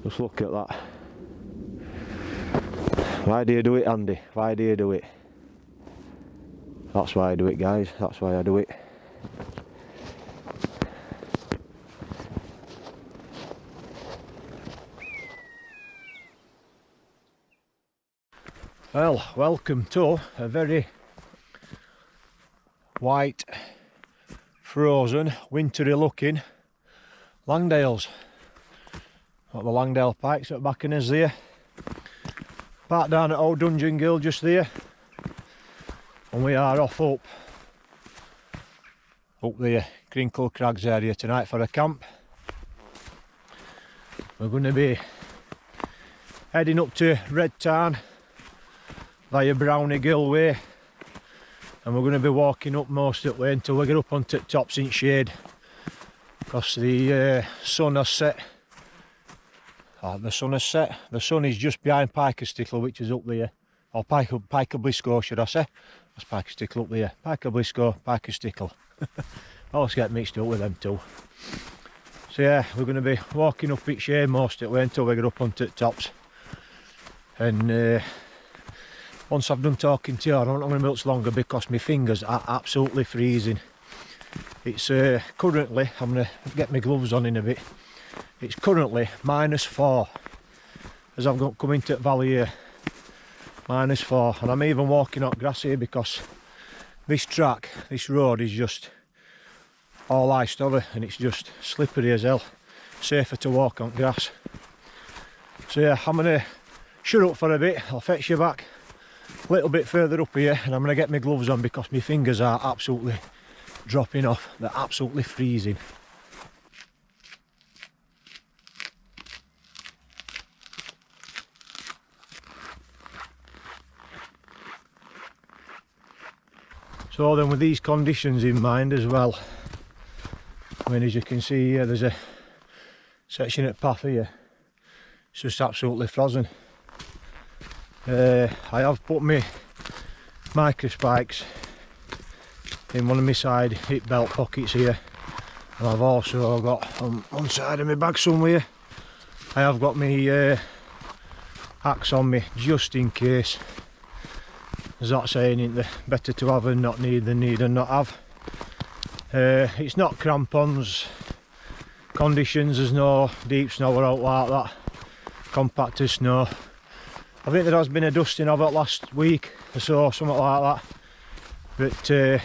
Just look at that. Why do you do it, Andy? Why do you do it? That's why I do it, guys. That's why I do it. Well, welcome to a very white, frozen, wintry looking Langdales. Got the Langdale Pikes at back in us there. Back down at Old Dungeon Gill just there. And we are off up the Crinkle Crags area tonight for a camp. We're going to be heading up to Red Tarn via Brownie Gill Way, and we're going to be walking up most of the way until we get up onto the tops in shade, because the sun has set. The sun is just behind Piker Stickle, which is up there, or Piker Blisco should I say. That's Piker Stickle up there. Piker Blisco, Piker Stickle. I always get mixed up with them two. So yeah, we're going to be walking up each shade most of the way until we get up onto the tops. And once I've done talking to you, I don't know going to be much longer because my fingers are absolutely freezing. It's currently, I'm going to get my gloves on in a bit. It's currently -4 as I've got come into the valley here. -4, and I'm even walking on grass here because this track, this road is just all iced over and it's just slippery as hell. Safer to walk on grass. So yeah, I'm going to shut up for a bit. I'll fetch you back a little bit further up here, and I'm going to get my gloves on because my fingers are absolutely dropping off. They're absolutely freezing. So then, with these conditions in mind as well, I mean, as you can see here, there's a section at path here. It's just absolutely frozen. I have put my micro spikes in one of my side hip belt pockets here, and I've also got on one side of my bag somewhere, I have got my axe on me just in case. There's that saying, isn't there? Better to have and not need than need and not have. It's not crampons conditions, there's no deep snow or out like that, compact as snow. I think there has been a dusting of it last week or so, something like that. But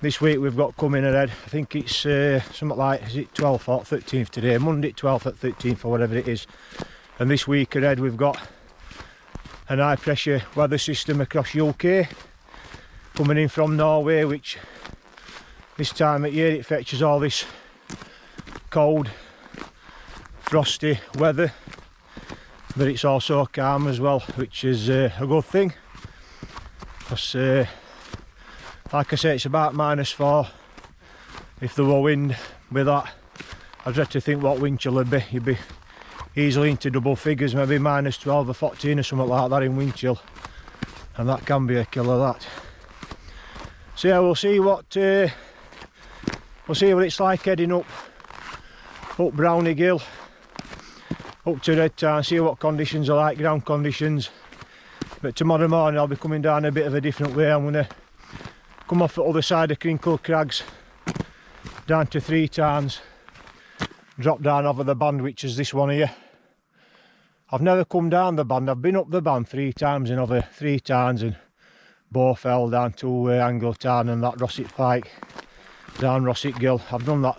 this week we've got coming ahead. I think it's something like, is it 12th or 13th today? Monday 12th or 13th or whatever it is. And this week ahead we've got an high pressure weather system across UK coming in from Norway, which this time of year it fetches all this cold, frosty weather. But it's also calm as well, which is a good thing, because like I say, it's about -4. If there were wind with that, I'd dread to think what wind chill would be. You'd be easily into double figures, maybe -12 or 14 or something like that in wind chill, and that can be a killer, that. So yeah, we'll see what it's like heading up Brownie Gill, up to Red Tarn, see what conditions are like, ground conditions. But tomorrow morning I'll be coming down a bit of a different way. I'm going to come off the other side of Crinkle Crags down to 3 Tarns, drop down over the band, which is this one here. I've never come down the band. I've been up the band 3 times and over 3 Tarns and Bowfell down to Angletarn and that Rossett Pike down Rossett Gill. I've done that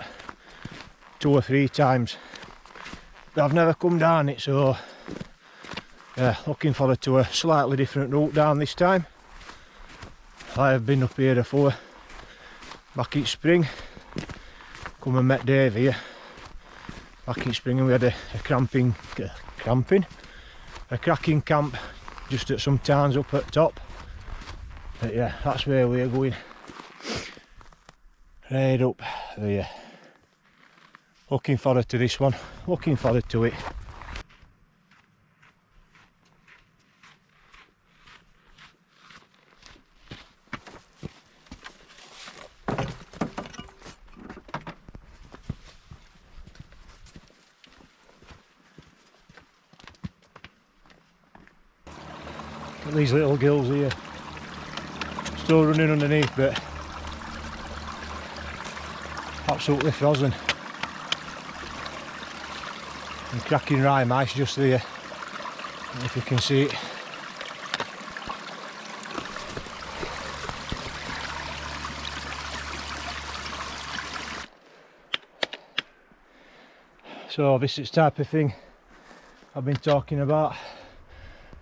2 or 3 times. But I've never come down it, so yeah, looking forward to a slightly different route down this time. I have been up here before, back in spring. Come and met Dave here back in spring, and we had a cracking camp just at some towns up at top. But yeah, that's where we're going, right up there. Looking forward to this one, looking forward to it. at these little gills here. Still running underneath, but absolutely frozen. And cracking rime ice just there, if you can see it. So this is the type of thing I've been talking about.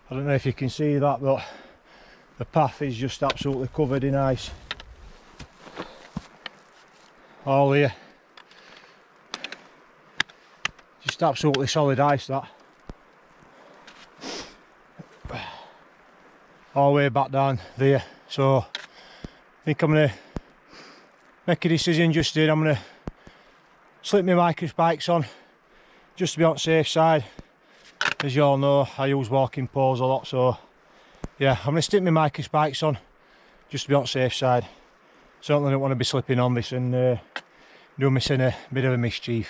I don't know if you can see that, but the path is just absolutely covered in ice. All here. Just absolutely solid ice, that. All the way back down there. So I think I'm going to make a decision just here. I'm going to slip my micro spikes on just to be on the safe side. As you all know, I use walking poles a lot, so yeah, I'm going to stick my micro spikes on just to be on the safe side. Certainly don't want to be slipping on this and do missing a bit of a mischief.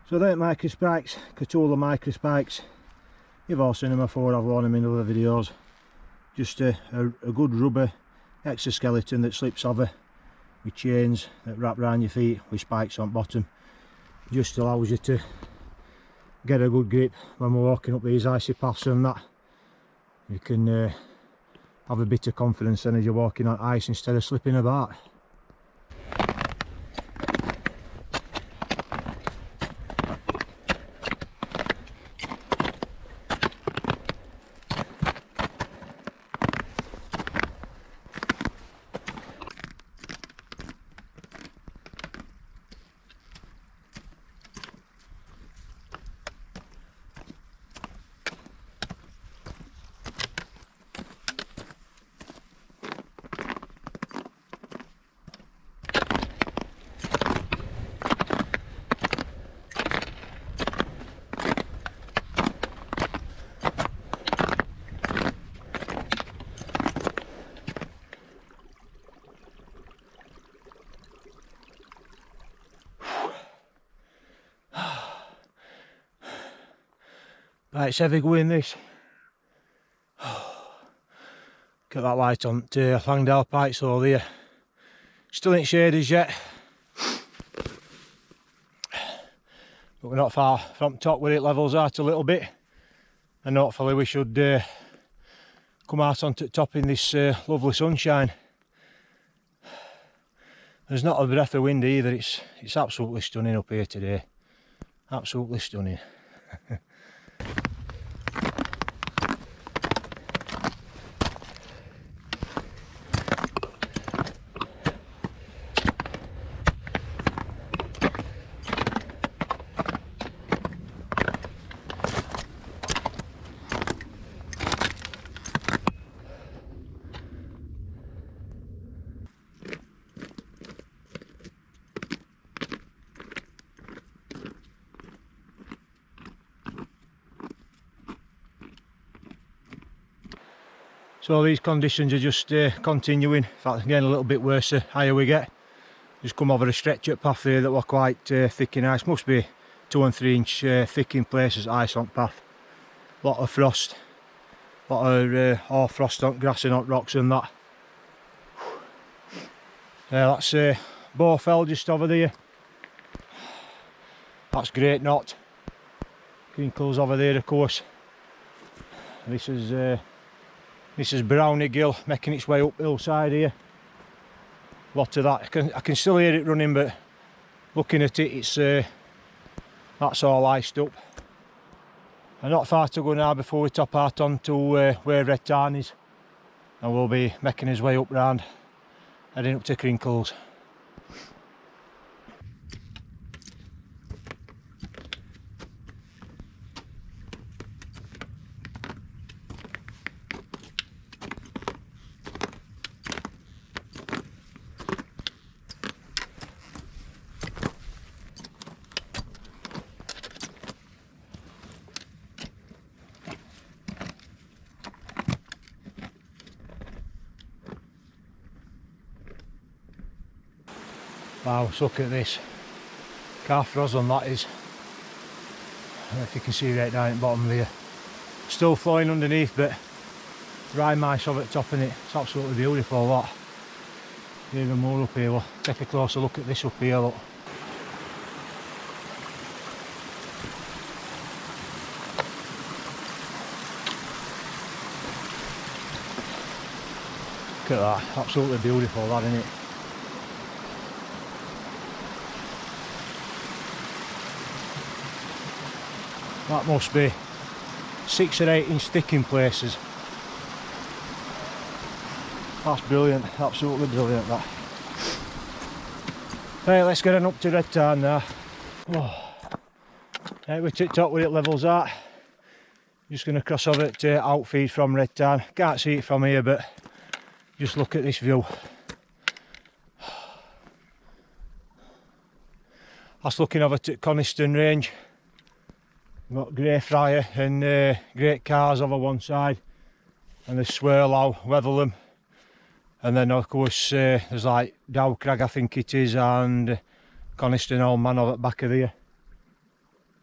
So they're micro spikes, Cthulhu micro spikes. You've all seen them before, I've worn them in other videos. Just a good rubber exoskeleton that slips over with chains that wrap around your feet with spikes on bottom. Just allows you to get a good grip when we're walking up these icy paths and that. You can have a bit of confidence then as you're walking on ice instead of slipping about. Right, it's heavy going this. Get that light on to Langdale Pikes over there. Still ain't shaders yet. But we're not far from top where it levels out a little bit. And hopefully we should come out onto the top in this lovely sunshine. There's not a breath of wind either. It's absolutely stunning up here today. Absolutely stunning. So these conditions are just continuing. In fact, getting a little bit worse the higher we get. Just come over a stretch at path here that were quite thick in ice. Must be 2 and 3 inch thick in places, ice on path. Lot of frost. Lot of all frost on grass and on rocks and that. That's Bowfell just over there. That's Great Knot. Crinkles over there, of course. This is Brownie Gill making its way up hillside here. Lot of that. I can still hear it running, but looking at it, it's that's all iced up. And not far to go now before we top out onto where Red Tarn is, and we'll be making his way up round, heading up to Crinkles. Wow, look at this. How frozen that is. don't know if you can see right down at the bottom there. Still flowing underneath, but dry mice over the top of it. It's absolutely beautiful, that. Even more up here. We'll take a closer look at this up here, look. Look at that, absolutely beautiful, that, isn't it? That must be 6 or 8 inch thick in places. That's brilliant, absolutely brilliant, that. Right, let's get on up to Red Tarn now. Oh. Right, we're tipped up where it levels at. Just going to cross over to outfeed from Red Tarn. Can't see it from here, but just look at this view. That's looking over to Coniston Range. We've got Greyfriar and Great Cars over one side, and there's Swirlow, Wetherlam, and then of course there's like Dow Crag, I think it is, and Coniston Old Man over at the back of there.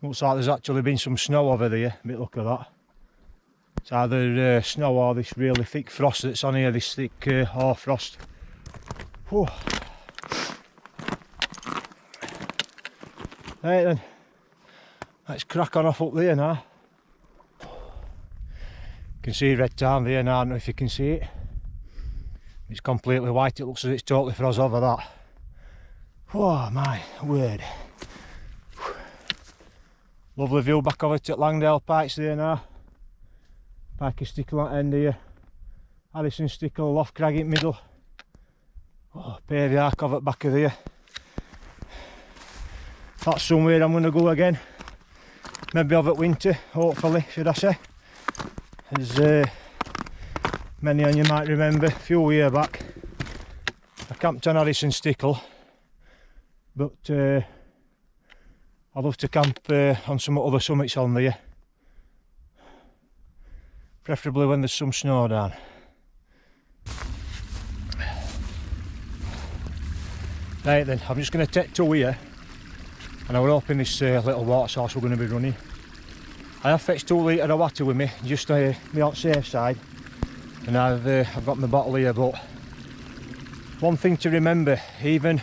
Looks like there's actually been some snow over there, a bit look at that. It's either snow or this really thick frost that's on here, this thick hoarfrost. Whew. Right then, let's crack on off up there now. You can see Red Tarn there now, I don't know if you can see it. It's completely white, it looks as if it's totally froze over that. Oh my word. Lovely view back over to Langdale Pikes there now. Pike of Stickle at the end here. Addison Stickle, Loft Crag in the middle. Oh, Pavey Ark over at the back of there. That's somewhere I'm going to go again. Maybe over at winter, hopefully, should I say. As many of you might remember, a few years back, I camped on Addison Stickle, but I love to camp on some other summits on there. Preferably when there's some snow down. Right then, I'm just going to take 2 here, and I'm hoping this little water source we're going to be running. I have fetched 2 litre of water with me, just to be on the safe side, and I've got my bottle here. But one thing to remember, even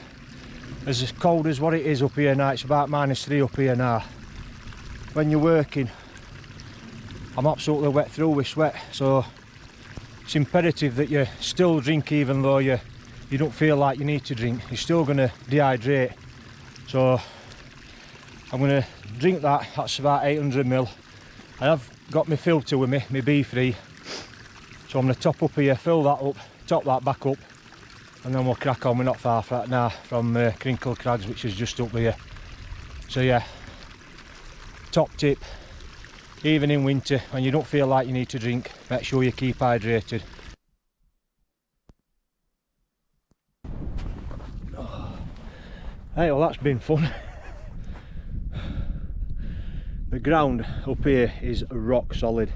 as cold as what it is up here now, it's about -3 up here now. When you're working, I'm absolutely wet through with sweat, so it's imperative that you still drink even though you don't feel like you need to drink. You're still going to dehydrate, so I'm going to drink that. That's about 800 ml. I have got my filter with me, my B3, so I'm going to top up here, fill that up, top that back up, and then we'll crack on. We're not far from that now, from Crinkle Crags, which is just up here. So yeah, top tip, even in winter when you don't feel like you need to drink, make sure you keep hydrated. Hey, well, that's been fun. The ground up here is rock solid.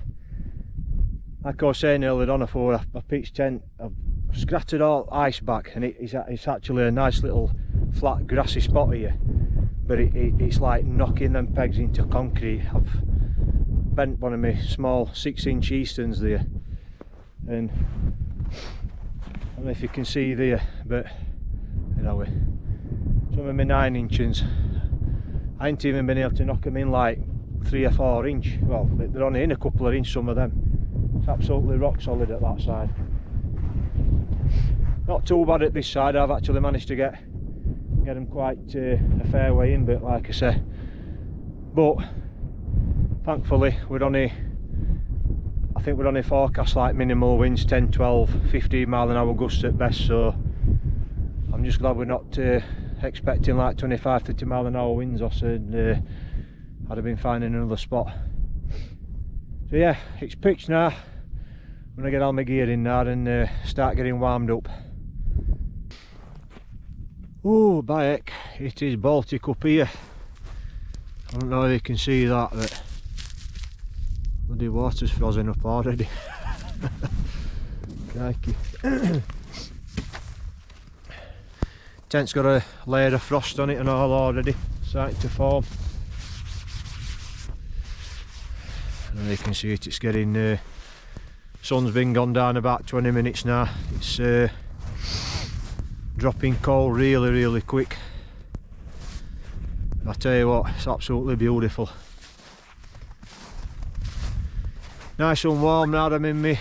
Like I was saying earlier on, before I pitched tent, I've scrattered all ice back, and it's actually a nice little flat grassy spot here, but it's like knocking them pegs into concrete. I've bent one of my small 6-inch Easterns there, and I don't know if you can see there, but you know, some of my 9-inches, I ain't even been able to knock them in like 3 or 4 inch. Well, they're only in a couple of inch, some of them. It's absolutely rock solid at that side. Not too bad at this side. I've actually managed to get them quite a fair way in, but like I say, but thankfully I think we're only forecast like minimal winds, 10, 12, 15 mile an hour gusts at best, so I'm just glad we're not expecting like 25, 30 mile an hour winds, or I'd have been finding another spot. So yeah, it's pitched now. I'm going to get all my gear in now and start getting warmed up. Oh, by heck, it is Baltic up here. I don't know if you can see that, but bloody water's frozen up already. Crikey. Tent's got a layer of frost on it and all already, starting to form. And you can see it's getting, sun's been gone down about 20 minutes now. It's dropping cold really quick. I tell you what, it's absolutely beautiful. Nice and warm now. I'm in my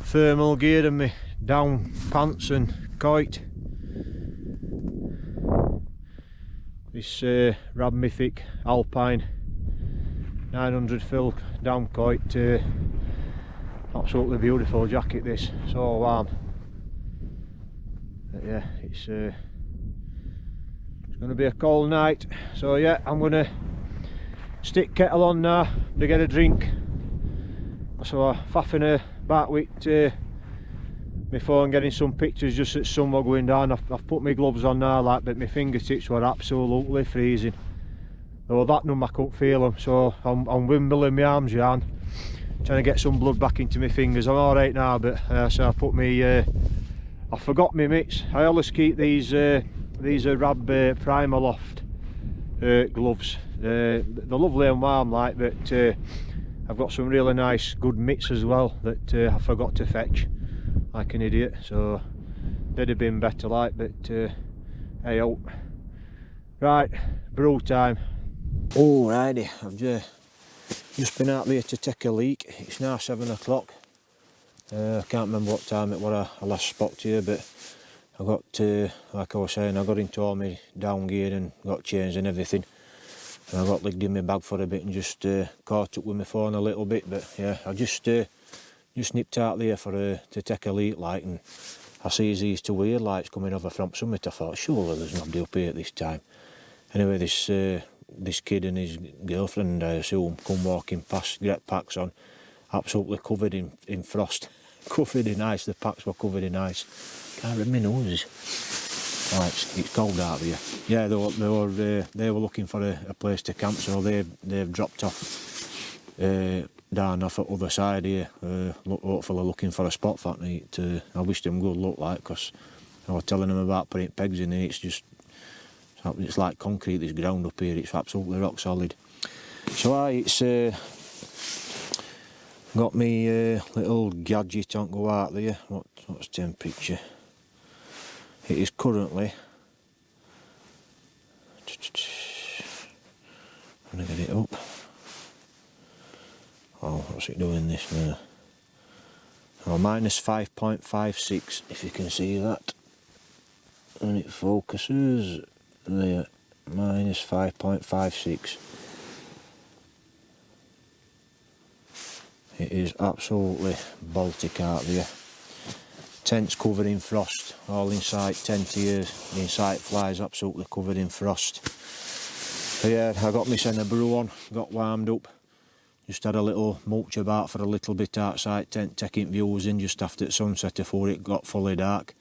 thermal gear and my down pants and kite. This Rab Mythic Alpine 900 fill down kite, absolutely beautiful jacket this, so warm. But yeah, it's going to be a cold night, so yeah, I'm going to stick kettle on now to get a drink. So I'm faffing back with my phone, getting some pictures just as sun was going down. I've put my gloves on now, like, but my fingertips were absolutely freezing. Though that numb I couldn't feel them, so I'm wimbling my arms around, trying to get some blood back into my fingers. I'm alright now, but so I put me, I forgot my mitts. I always keep these are Rab Primaloft gloves. They're lovely and warm, like, but I've got some really nice good mitts as well that I forgot to fetch like an idiot, so they'd have been better, like, but hey oh. Right, brew time. Alrighty, I've just been out there to take a leak. It's now 7 o'clock. I can't remember what time it was I last spoke to you, but I got like I was saying, I got into all my down gear and got changed and everything. And I got ligged in my bag for a bit and just caught up with my phone a little bit. But yeah, I just nipped out there for to take a leak, like, and I see these two weird lights coming over from summit. I thought, surely there's nobody up here at this time. Anyway, this kid and his girlfriend, I assume, come walking past, get packs on, absolutely covered in frost, covered in ice. The packs were covered in ice. Can't read my noses. Oh, it's cold out there. Yeah, they were looking for a place to camp, so they've dropped off down off the other side here. Hopefully looking for a spot for me. I wish them good luck, like, because I was telling them about putting pegs in, and it's like concrete. This ground up here, it's absolutely rock solid. So it's got me little gadget on go out there. What's temperature? It is currently, I'm going to get it up. Oh, what's it doing this now? Oh, minus 5.56, if you can see that. And it focuses there, minus 5.56. It is absolutely Baltic out there. Tent's covered in frost, all inside tent here, the inside flies absolutely covered in frost. So yeah, I got my centre brew on, got warmed up, just had a little mulch about for a little bit outside tent, taking views in just after sunset before it got fully dark.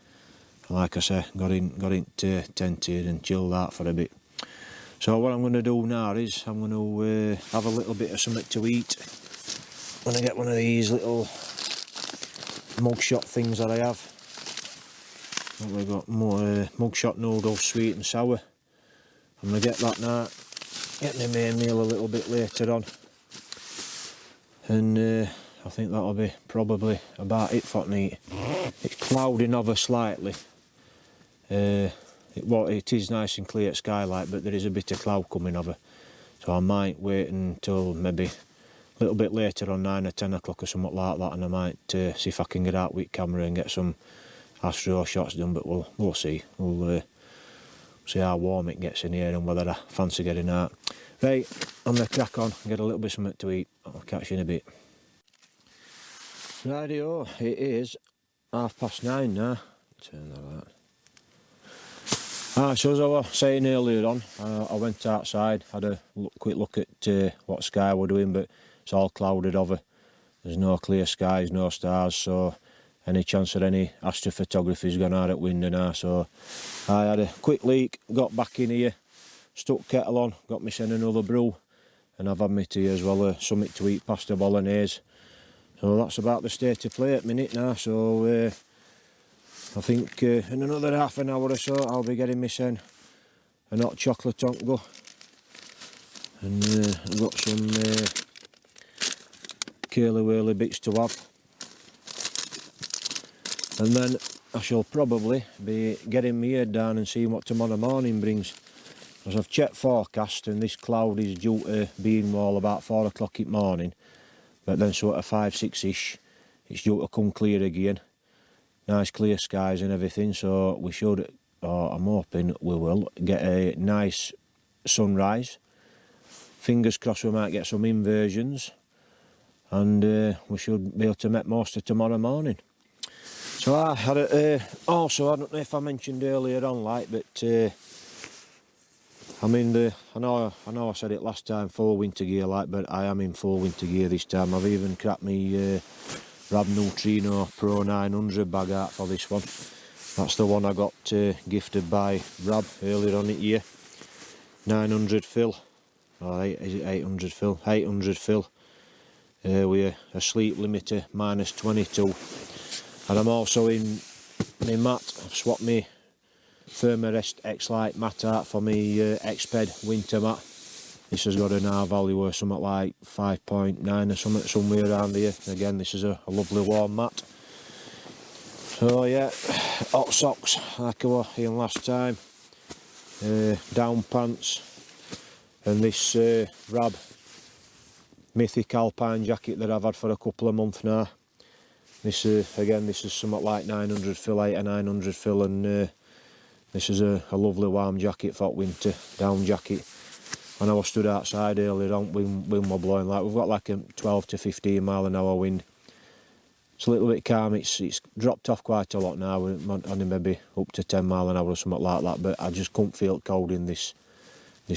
And like I say, got into tent here and chilled out for a bit. So what I'm going to do now is I'm going to have a little bit of something to eat. I'm going to get one of these little mugshot things that I have. We've got more mugshot noodles, sweet and sour. I'm going to get that now, get my main meal a little bit later on, and I think that'll be probably about it for me. It's clouding over slightly. It is nice and clear skylight, but there is a bit of cloud coming over, so I might wait until maybe a little bit later on, 9 or 10 o'clock or something like that, and I might see if I can get out with camera and get some astro shots done, but we'll see. We'll see how warm it gets in here and whether I fancy getting out. Right, I'm going to crack on and get a little bit of something to eat. I'll catch you in a bit. Rightio, it is 9:30 now. Turn that out. So as I was saying earlier on, I went outside, had a quick look at what sky we're doing, but it's all clouded over. There's no clear skies, no stars, so any chance of any astrophotography's gone out at window now. So I had a quick leak, got back in here, stuck kettle on, got me sent another brew, and I've had my tea as well, something to eat, pasta bolognese. So that's about the state of play at minute now. So I think in another half an hour or so I'll be getting me sent a hot chocolate on go. And I've got some curly whirly bits to have. And then I shall probably be getting my head down and seeing what tomorrow morning brings. As I've checked forecast, and this cloud is due to be in wall about 4 o'clock in the morning, but then sort of 5-6ish it's due to come clear again. Nice clear skies and everything, so we should, or I'm hoping we will, get a nice sunrise. Fingers crossed we might get some inversions, and we should be able to make most of tomorrow morning. So I had also, I don't know if I mentioned earlier on, like, but I'm in the, I know I said it last time, full winter gear, like, but I am in full winter gear this time. I've even cracked me Rab Neutrino Pro 900 bag out for this one. That's the one I got gifted by Rab earlier on in the year. 900 fill, or is it 800 fill? 800 fill with a sleep limiter -22. And I'm also in my mat. I've swapped my Thermarest X-Lite mat out for my Xped winter mat. This has got an R value of something like 5.9 or something, somewhere around here. Again, this is a lovely warm mat. So yeah, hot socks like I was in last time, down pants, and this Rab Mythic Alpine jacket that I've had for a couple of months now. This again, this is something like 900 fill, 8 or 900 fill, and this is a lovely warm jacket for winter, down jacket. When I was stood outside earlier on, wind was blowing, like we've got like a 12 to 15 mile an hour wind. It's a little bit calm, it's dropped off quite a lot now, only maybe up to 10 mile an hour or something like that, but I just couldn't feel cold in this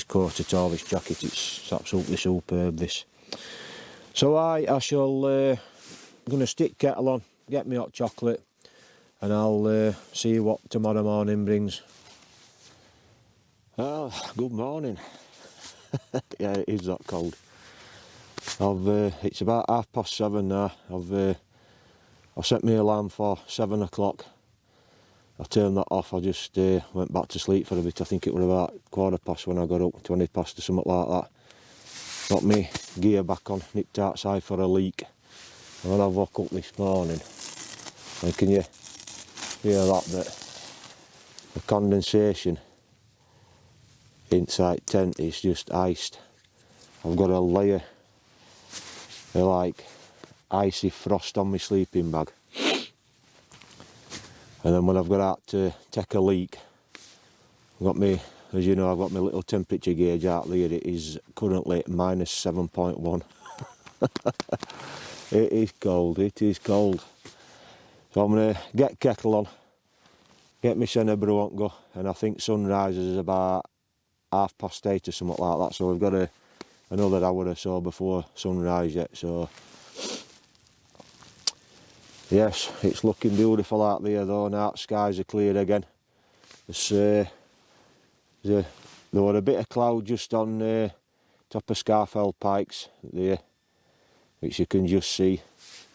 coat at all, this jacket. It's absolutely superb, this. So I shall, I'm going to stick kettle on, get me hot chocolate, and I'll see what tomorrow morning brings. Oh, good morning. Yeah, it is that cold. It's about 7:30 now. I've set my alarm for 7 o'clock. I turned that off. I just went back to sleep for a bit. I think it was about 1:15 when I got up, 20 past or something like that. Got my gear back on, nipped outside for a leak. And when I woke up this morning, and can you hear that bit? The condensation inside tent is just iced. I've got a layer of like icy frost on my sleeping bag, and then when I've got out to take a leak, I've got me, as you know, I've got my little temperature gauge out there. It is currently -7.1. It is cold, it is cold. So I'm going to get kettle on, get my centre brew on go, and I think sunrise is about 8:30 or something like that, so we've got another hour or so before sunrise yet. So yes, it's looking beautiful out there though now. The skies are clear again. There were a bit of cloud just on top of Scarfell Pikes there, which you can just see,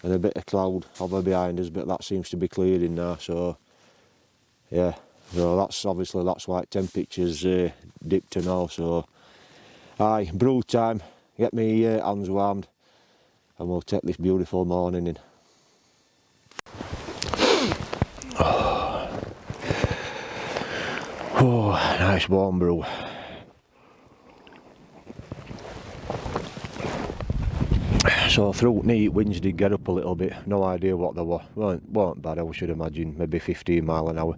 and a bit of cloud over behind us, but that seems to be clearing now. So yeah, so that's obviously, that's why temperatures dipped and all. So aye, brew time, get me hands warmed, and we'll take this beautiful morning in. Oh, nice warm brew. So through the winds did get up a little bit, no idea what they were. Weren't bad, I should imagine, maybe 15 mile an hour.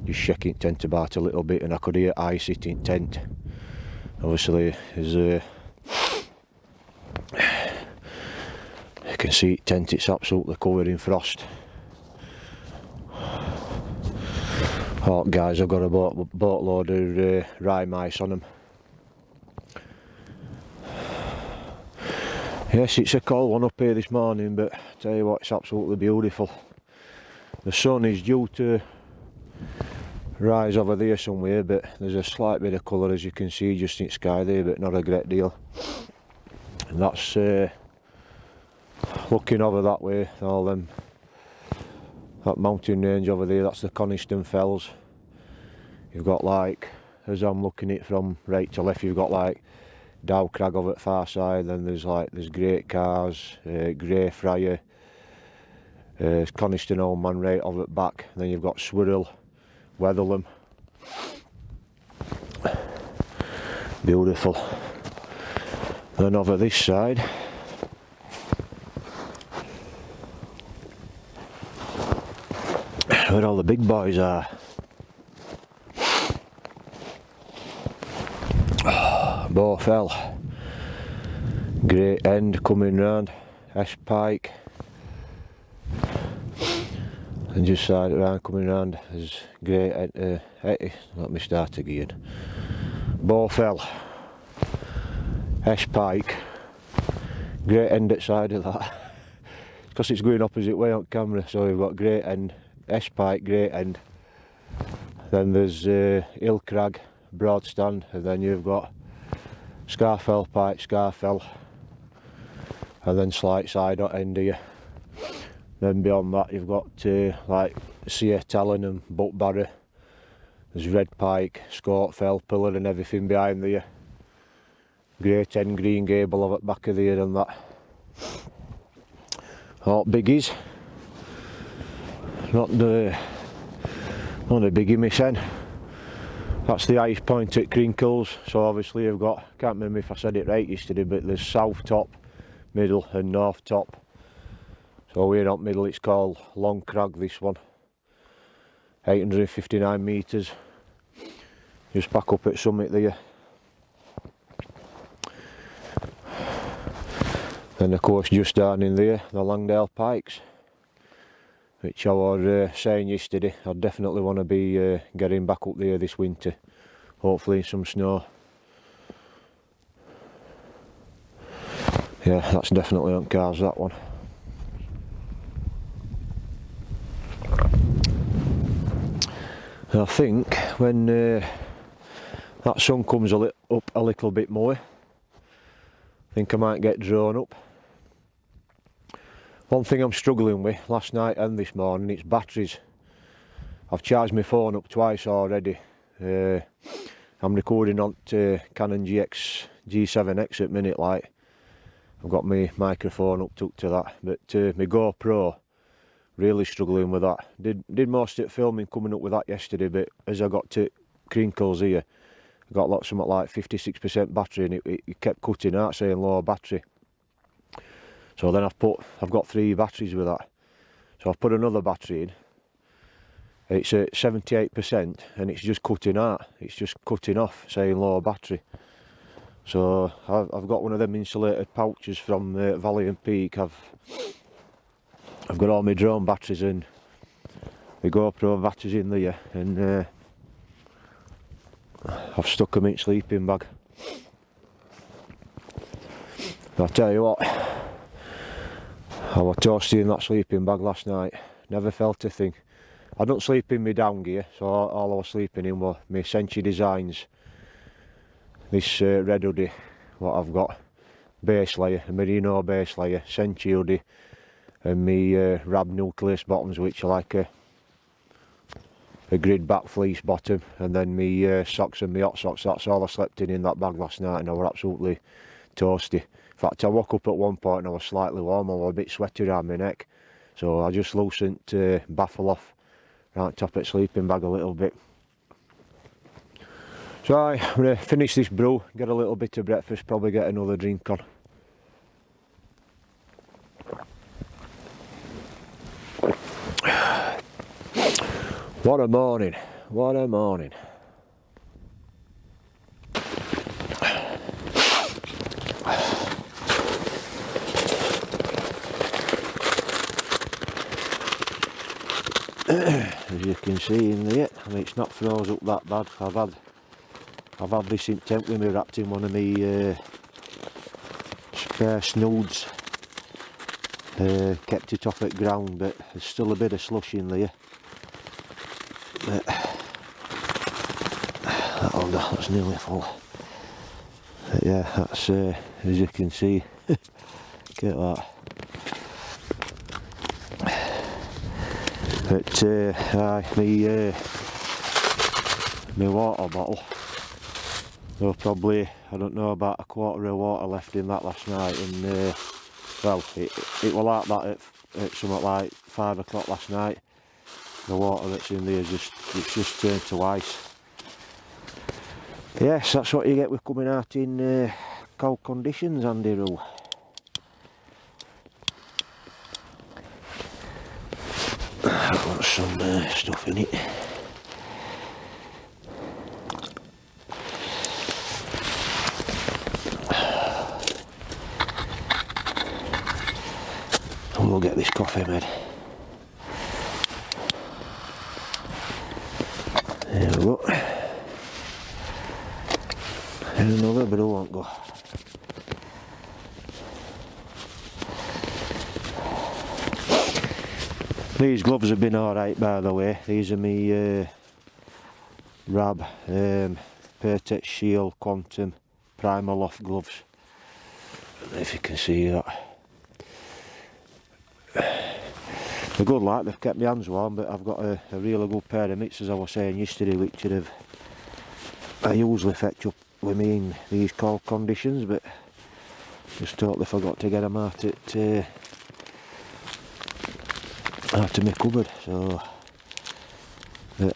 Just shaking tent about a little bit, and I could hear ice hitting tent. Obviously, as you can see, tent, it's absolutely covered in frost. Oh guys, I've got a boatload of rye mice on them. Yes, it's a cold one up here this morning, but I tell you what, it's absolutely beautiful. The sun is due to rise over there somewhere, but there's a slight bit of colour, as you can see, just in the sky there, but not a great deal. And that's looking over that way, all them, that mountain range over there, that's the Coniston Fells. You've got, like, as I'm looking at it from right to left, you've got like Dow Crag over at far side, then there's Great Cars, Grey Friar, Coniston Old Man right over at back, and then you've got Swirl, Weatherlam. Beautiful. Then over this side, where all the big boys are. Bowfell, Great End coming round, S Pike, and just side it round coming round is Great End, let me start again. Bowfell, S Pike, Great End at side of that, because it's going opposite way on camera, so we've got Great End, S Pike, Great End, then there's Hill Crag, Broadstand, and then you've got Scarfell Pike, Scarfell, and then slight side at end here. Then beyond that you've got like Sear Talon and Buckbarrow. There's Red Pike, Scortfell, Pillar and everything behind there. Great End, Green Gable over at back of there and that. All biggies. Not the biggie missing. That's the highest point at Crinkles, so obviously you've got, can't remember if I said it right yesterday, but there's south top, middle and north top. So we're not middle, it's called Long Crag, this one. 859 metres. Just back up at summit there. Then of course just down in there, the Langdale Pikes, which I was saying yesterday, I definitely want to be getting back up there this winter, hopefully some snow. Yeah, that's definitely on cars, that one. And I think when that sun comes up a little bit more, I think I might get drawn up. One thing I'm struggling with last night and this morning, it's batteries. I've charged my phone up twice already. I'm recording on Canon G7X at minute like. I've got my microphone up to that, but my GoPro, really struggling with that. Did most of the filming coming up with that yesterday, but as I got to Crinkles here, I got something like 56% battery and it kept cutting out saying low battery. So then I've got 3 batteries with that. So I've put another battery in. It's at 78% and it's just cutting out. It's just cutting off, saying low battery. So I've got one of them insulated pouches from Valley and Peak. I've got all my drone batteries and the GoPro batteries in there, and I've stuck them in sleeping bag. I'll tell you what, I was toasty in that sleeping bag last night. Never felt a thing. I don't sleep in my down gear, so all I was sleeping in were my Senchi Designs. This red hoodie, what I've got, base layer, a merino base layer, Senchi hoodie, and me Rab Nucleus bottoms, which are like a grid back fleece bottom, and then me socks and me hot socks. That's all I slept in that bag last night, and I was absolutely toasty. In fact, I woke up at one point and I was slightly warm. I was a bit sweaty around my neck, so I just loosened baffle off right top at sleeping bag a little bit. So I'm going to finish this brew, get a little bit of breakfast, probably get another drink on. What a morning, what a morning. As you can see in there, I mean, it's not froze up that bad. I've had this in temp with me wrapped in one of my spare snoods. Kept it off at ground, but there's still a bit of slush in there. But that's nearly full. But yeah, that's as you can see. Look at that. But my water bottle, There was probably, I don't know, about a quarter of water left in that last night, and well, it was like that at something like 5 o'clock last night. The water that's in there it's just turned to ice. Yes, that's what you get with coming out in cold conditions, Andy Roo. I've got some stuff in it. And we'll get this coffee made. There we go. And another, but I won't go. These gloves have been alright, by the way. These are me Rab Pertex Shield Quantum Primal Loft gloves. I don't know if you can see that. They're good, like, they've kept my hands warm, but I've got a really good pair of mitts, as I was saying yesterday, which I usually fetch up with me in these cold conditions, but just totally forgot to get them out at my cupboard. So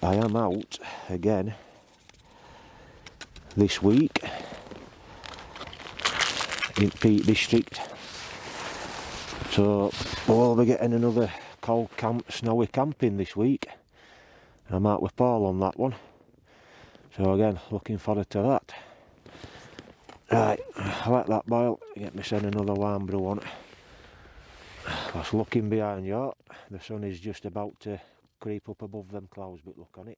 I am out again this week in Peak District, so we'll be getting another cold camp, snowy camping this week. I'm out with Paul on that one, so again, looking forward to that. Right, I let that boil, get me send another warm brew on. Because looking behind you, the sun is just about to creep up above them clouds, but look on it.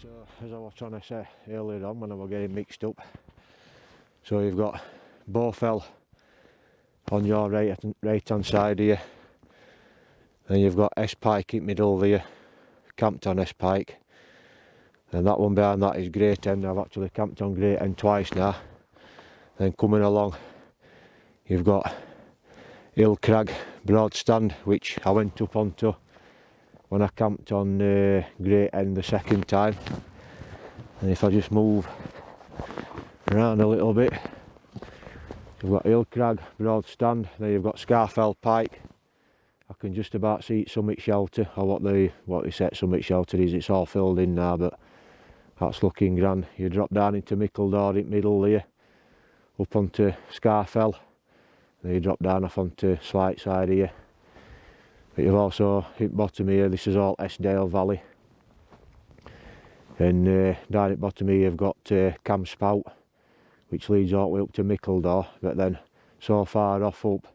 So, as I was trying to say earlier on when I was getting mixed up, so you've got Bowfell on your right hand side here, then you've got S Pike in middle there, camped on S Pike, and that one behind that is Great End. I've actually camped on Great End twice now. Then coming along you've got Hill Crag Broad Stand, which I went up onto when I camped on Great End the second time. And if I just move around a little bit, you've got Hill Crag Broad Stand, then you've got Scarfell Pike. I can just about see Summit Shelter, or what they said Summit Shelter is. It's all filled in now, but that's looking grand. You drop down into Mickledore in middle there, up onto Scarfell, then you drop down off onto Slight Side here. But you've also, at bottom here, this is all Esdale Valley. And down at bottom here you've got Cam Spout, which leads all the way up to Mickledore, but then so far off up,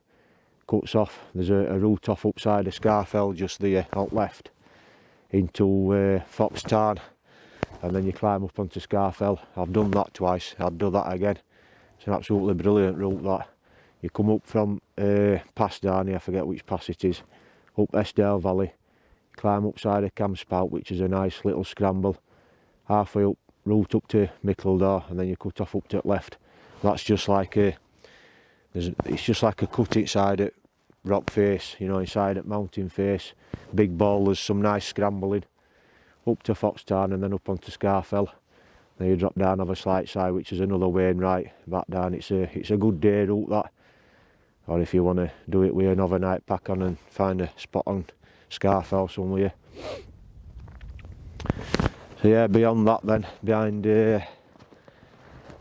cuts off, there's a route off upside of Scarfell just there, out left, into Fox Tarn, and then you climb up onto Scarfell. I've done that twice, I'd do that again. It's an absolutely brilliant route that. You come up from past down here, I forget which pass it is, up Esdale Valley, climb upside of Cam Spout, which is a nice little scramble, halfway up, route up to Mickledore, and then you cut off up to the left. That's just like it's just like a cut inside at rock face, you know, inside at mountain face, big boulders, some nice scrambling, up to Foxtarn and then up onto Scarfell. Then you drop down over Slight Side, which is another way and right back down. It's a good day route that. or if you want to do it with an overnight pack on and find a spot on Scarfell somewhere. So yeah, beyond that then, behind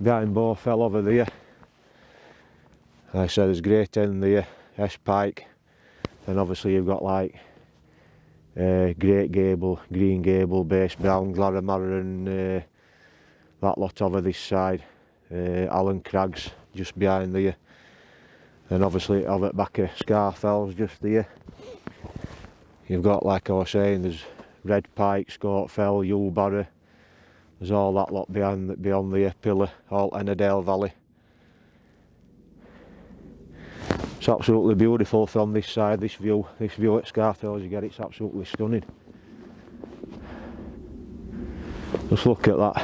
Bowfell over there, like I said, there's Great End there, S-Pike, and obviously you've got like Great Gable, Green Gable, Base Brown, Glaramara and that lot over this side, Allen Crags just behind there, and obviously over at back of Scarfell's just there. You've got, like I was saying, there's Red Pike, Scottfell, Yulbarrow, there's all that lot beyond the Pillar, all Ennerdale Valley. It's absolutely beautiful from this side, this view at Scarfell as you get, it's absolutely stunning. Just look at that.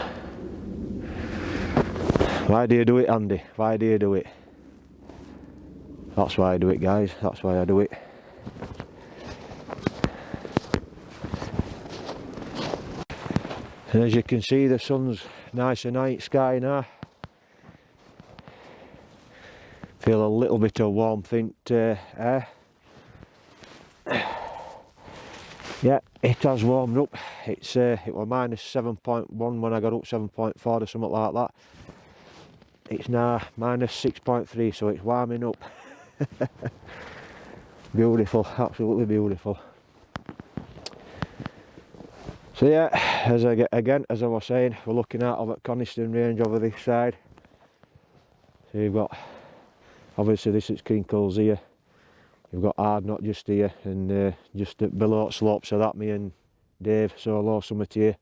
Why do you do it, Andy? Why do you do it? That's why I do it, guys, that's why I do it. And as you can see, the sun's nice and night sky now. Feel a little bit of warmth in air. Yeah, it has warmed up. It was minus 7.1 when I got up, 7.4 or something like that. It's now minus 6.3, so it's warming up. Beautiful, absolutely beautiful. So yeah, as I was saying, we're looking out over at Coniston Range over this side. So you've got, obviously this is Crinkles here. You've got Ardnot just here, and just below slopes of that, me and Dave Solo Summit here.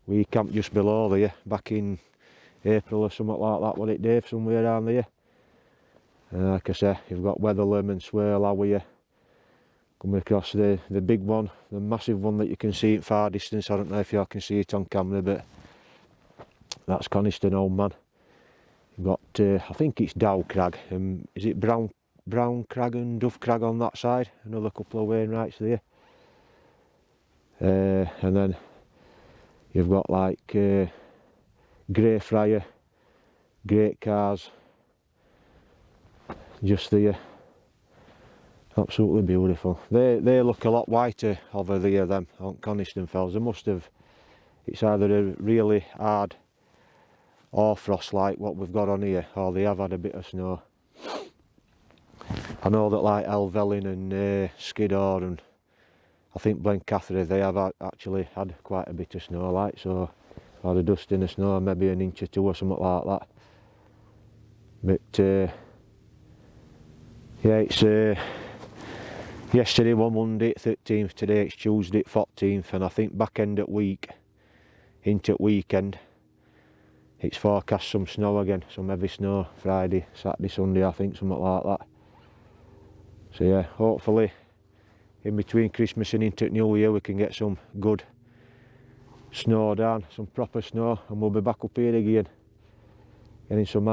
We camped just below there back in April or something like that, was it, Dave? Somewhere around there. And like I say, you've got Weatherlam and Swirl here. Coming across the big one, the massive one that you can see at far distance. I don't know if you can see it on camera, but that's Coniston Old Man. You've got, I think it's Dow Crag, is it Brown Crag and Duff Crag on that side? Another couple of Wainwrights there. And then you've got like Greyfriar, Great Cars, just there. Absolutely beautiful. They look a lot whiter over there, them on Coniston Fells. They must have, it's either a really hard hoarfrost like what we've got on here, or they have had a bit of snow. I know that like Helvellyn and Skiddaw and I think Blencathra, they have actually had quite a bit of snow, like, so, or a dusting of snow, maybe an inch or two or something like that. But yeah, it's yesterday was Monday 13th, today it's Tuesday 14th, and I think back end at week into weekend it's forecast some snow again, some heavy snow Friday, Saturday, Sunday, I think, something like that. So yeah, hopefully in between Christmas and into New Year we can get some good snow down, some proper snow, and we'll be back up here again getting some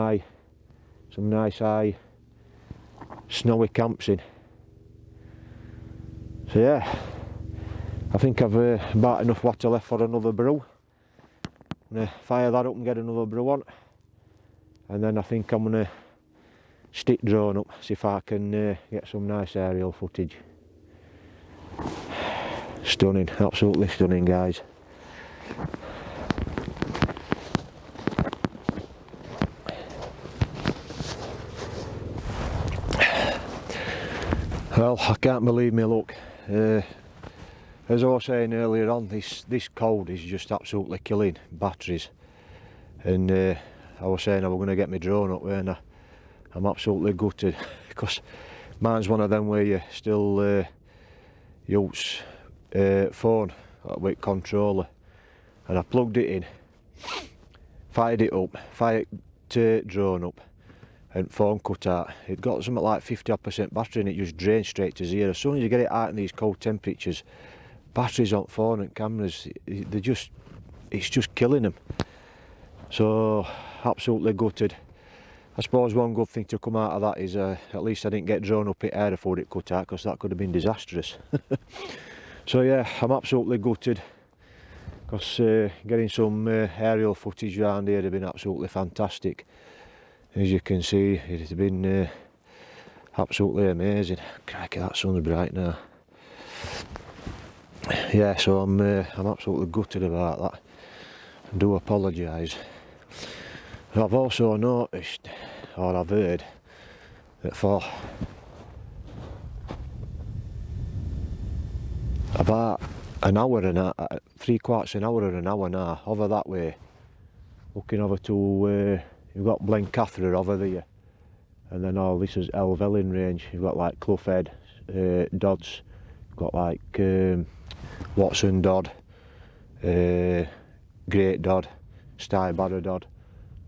nice high snowy camps in. So yeah, I think I've about enough water left for another brew. I'm going to fire that up and get another brew on, and then I think I'm going to stick drone up, see if I can get some nice aerial footage. Stunning, absolutely stunning, guys. Well, I can't believe me luck. As I was saying earlier on, this cold is just absolutely killing batteries, and I was saying I was going to get my drone up, weren't I? I'm absolutely gutted because mine's one of them where you still use phone with controller, and I plugged it in, fired it up, fired drone up, and phone cut out. It got something like 50% battery and it just drained straight to zero. As soon as you get it out in these cold temperatures, batteries on phone and cameras, it's just killing them. So absolutely gutted. I suppose one good thing to come out of that is at least I didn't get drone up in air before it cut out, because that could have been disastrous. So yeah, I'm absolutely gutted, because getting some aerial footage around here would have been absolutely fantastic. As you can see, it has been Absolutely amazing. Crikey, that sun's bright now. Yeah, so I'm absolutely gutted about that. I do apologise. I've also noticed, or I've heard, that for about an hour and a 3/4 an hour or an hour now, over that way, looking over to, you've got Blencathra over there, and then all this is Helvellyn range. You've got like Clough Head, Dodds, you've got like Watson Dodd, Great Dodd, Stybarrow Dodd,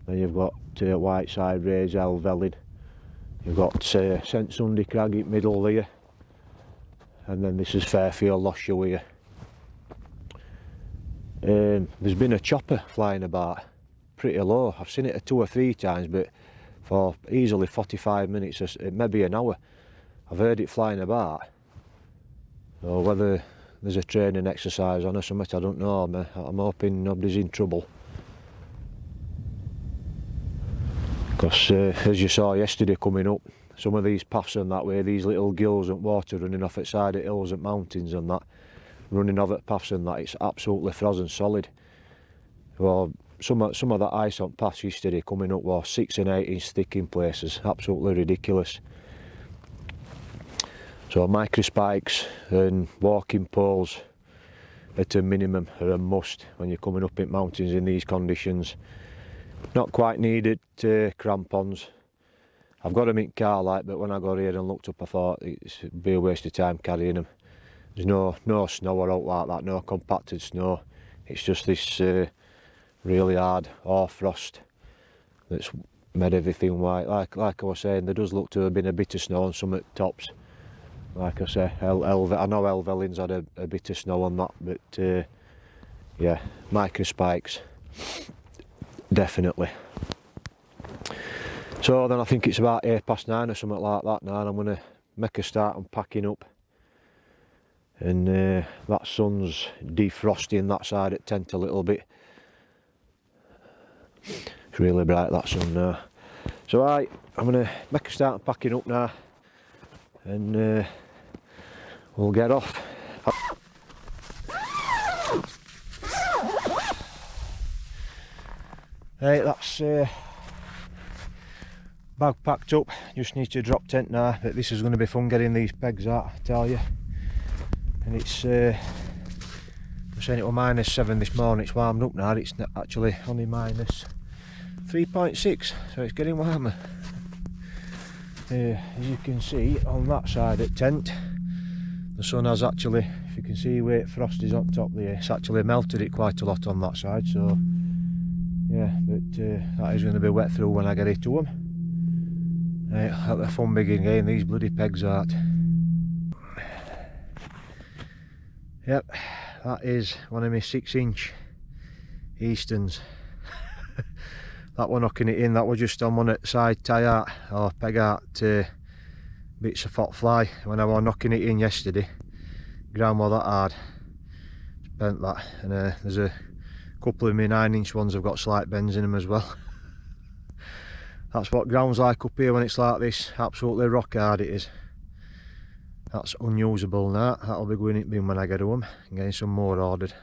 then you've got Whiteside Raise, Helvellyn, you've got St Sunday Crag in middle there, and then this is Fairfield Loshire here. There's been a chopper flying about pretty low. I've seen it 2 or 3 times, but for easily 45 minutes, maybe an hour, I've heard it flying about. So whether there's a training exercise on or something, I don't know. I'm hoping nobody's in trouble. Because as you saw yesterday coming up, some of these paths and that way, these little gills and water running off at side of hills and mountains and that, running over paths and that, it's absolutely frozen solid. Well, some of that ice on paths yesterday coming up was 6 and 8 inch thick in places, absolutely ridiculous. So microspikes and walking poles at a minimum are a must when you're coming up in mountains in these conditions. Not quite needed crampons. I've got them in car like, but when I got here and looked up, I thought it'd be a waste of time carrying them. There's no snow or out like that, no compacted snow. It's just this really hard hoarfrost that's made everything white. Like I was saying, there does look to have been a bit of snow on some at the tops. Like I say, I know Helvellyn's had a bit of snow on that, but yeah, microspikes, definitely. So then I think it's about 9:08 or something like that now, and I'm going to make a start on packing up. And that sun's defrosting that side at tent a little bit. It's really bright, that sun now. So I'm going to make a start on packing up now, and we'll get off. Right, that's bag packed up. Just need to drop tent now, but this is going to be fun getting these pegs out, I tell you. And it's I'm saying it was -7 this morning. It's warmed up now. It's actually only -3.6, so it's getting warmer. As you can see on that side at tent, the sun has actually, if you can see where frost is on top there, it's actually melted it quite a lot on that side. So yeah, but that is going to be wet through when I get it to them. Let the fun begin getting these bloody pegs out. Yep, that is one of my 6-inch Easterns. That one knocking it in, that was just on one at the side tie out, or peg out bits of fat fly. When I was knocking it in yesterday, ground was that hard, bent that, and there's a couple of my 9-inch ones have got slight bends in them as well. That's what ground's like up here when it's like this, absolutely rock hard it is. That's unusable now. That'll be going in bin when I get home and getting some more ordered.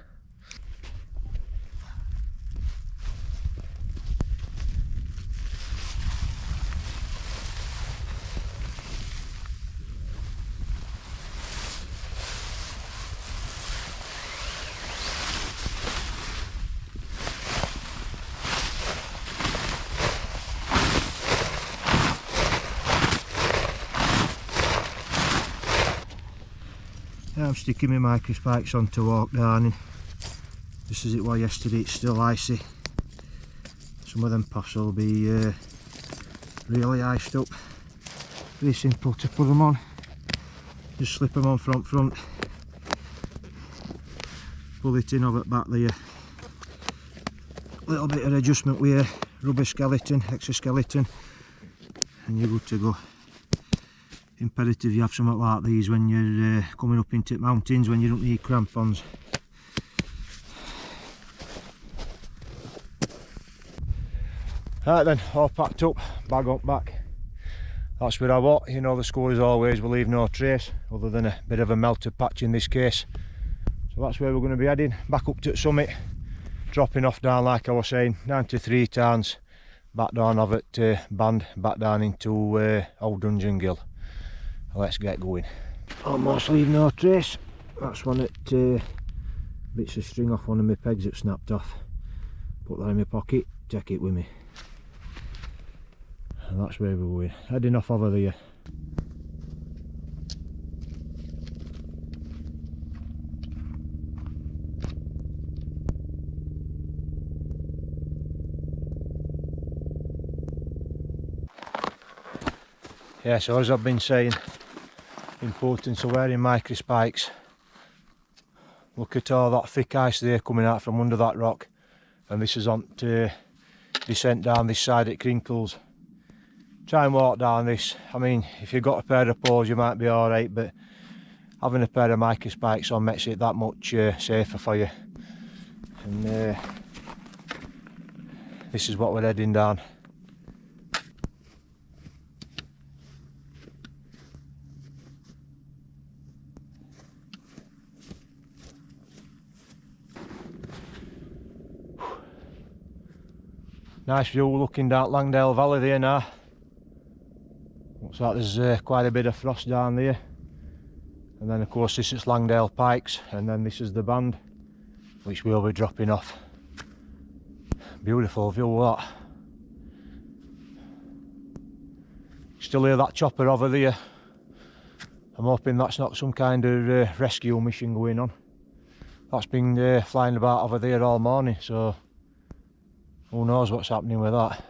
I'm sticking my microspikes on to walk down in. Just as it was yesterday, it's still icy. Some of them paths will be really iced up. Very simple to put them on. Just slip them on front. Pull it in over the back there. Little bit of adjustment with a rubber skeleton, exoskeleton, and you're good to go. Imperative you have something like these when you're coming up into mountains, when you don't need crampons. Right then, all packed up, bag on back. That's where I was. You know, the score is always will leave no trace, other than a bit of a melted patch in this case. So that's where we're going to be heading, back up to the summit, dropping off down, like I was saying, 93 tarns, back down of it band, back down into Old Dungeon Gill. Let's get going. Almost leave no trace. That's one that bits of string off one of my pegs that snapped off. Put that in my pocket, take it with me. And that's where we're going, heading off over there. Yeah, so as I've been saying, importance of wearing micro spikes. Look at all that thick ice there coming out from under that rock, and this is on to descent down this side at Crinkles. Try and walk down this. I mean, if you've got a pair of poles you might be alright, but having a pair of micro spikes on makes it that much safer for you. And this is what we're heading down. Nice view looking down Langdale Valley there now. Looks like there's quite a bit of frost down there. And then of course this is Langdale Pikes, and then this is the band, which we'll be dropping off. Beautiful view that. Still hear that chopper over there. I'm hoping that's not some kind of rescue mission going on. That's been flying about over there all morning, so who knows what's happening with that.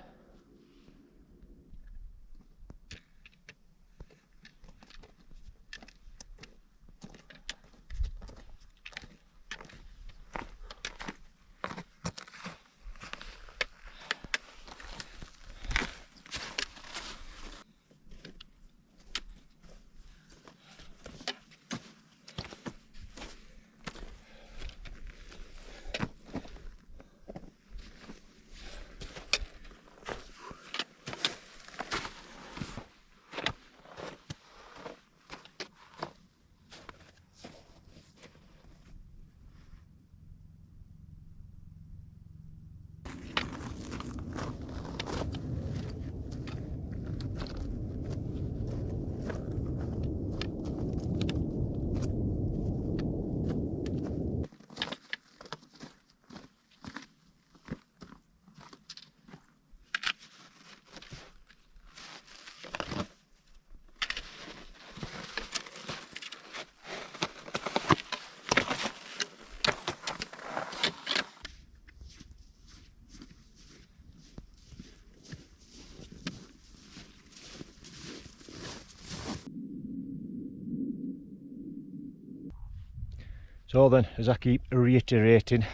So then, as I keep reiterating,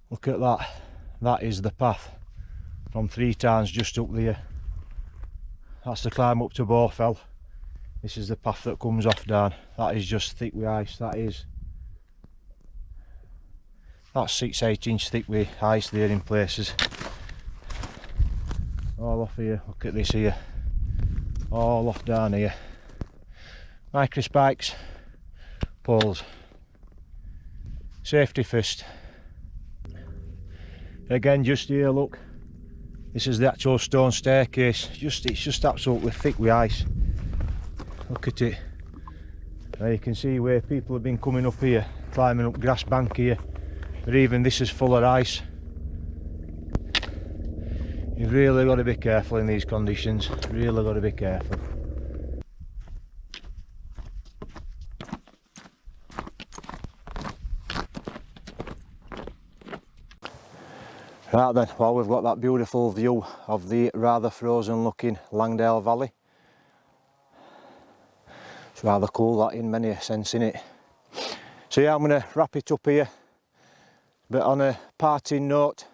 look at that. That is the path from 3 tarns just up there. That's the climb up to Bowfell. This is the path that comes off down. That is just thick with ice. That's 6-8 inch thick with ice there in places. All off here, look at this here. All off down here. Micro spikes, poles. Safety first. Again, just here, look. This is the actual stone staircase. It's just absolutely thick with ice. Look at it. Now you can see where people have been coming up here, climbing up grass bank here. But even this is full of ice. You've really got to be careful in these conditions. Really got to be careful. Right then, well, we've got that beautiful view of the rather frozen looking Langdale Valley. It's rather cool, that, in many a sense, innit? So yeah, I'm going to wrap it up here. But on a parting note,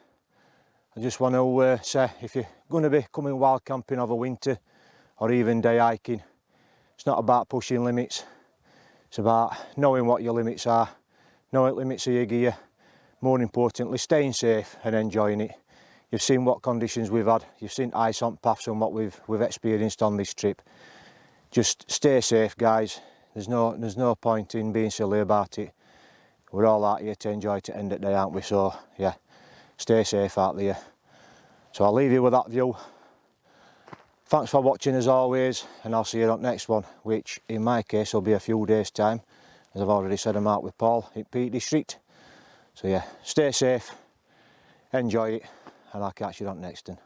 I just want to say, if you're going to be coming wild camping over winter or even day hiking, it's not about pushing limits. It's about knowing what your limits are, knowing the limits of your gear. More importantly, staying safe and enjoying it. you've seen what conditions we've had, you've seen ice on paths and what we've experienced on this trip. Just stay safe, guys. There's no point in being silly about it. We're all out here to enjoy to end of the day, aren't we? So yeah, stay safe out there. So I'll leave you with that view. Thanks for watching as always, and I'll see you on the next one, which in my case will be a few days time, as I've already said I'm out with Paul in Peak District. So yeah, stay safe, enjoy it, and I'll catch you on the next one.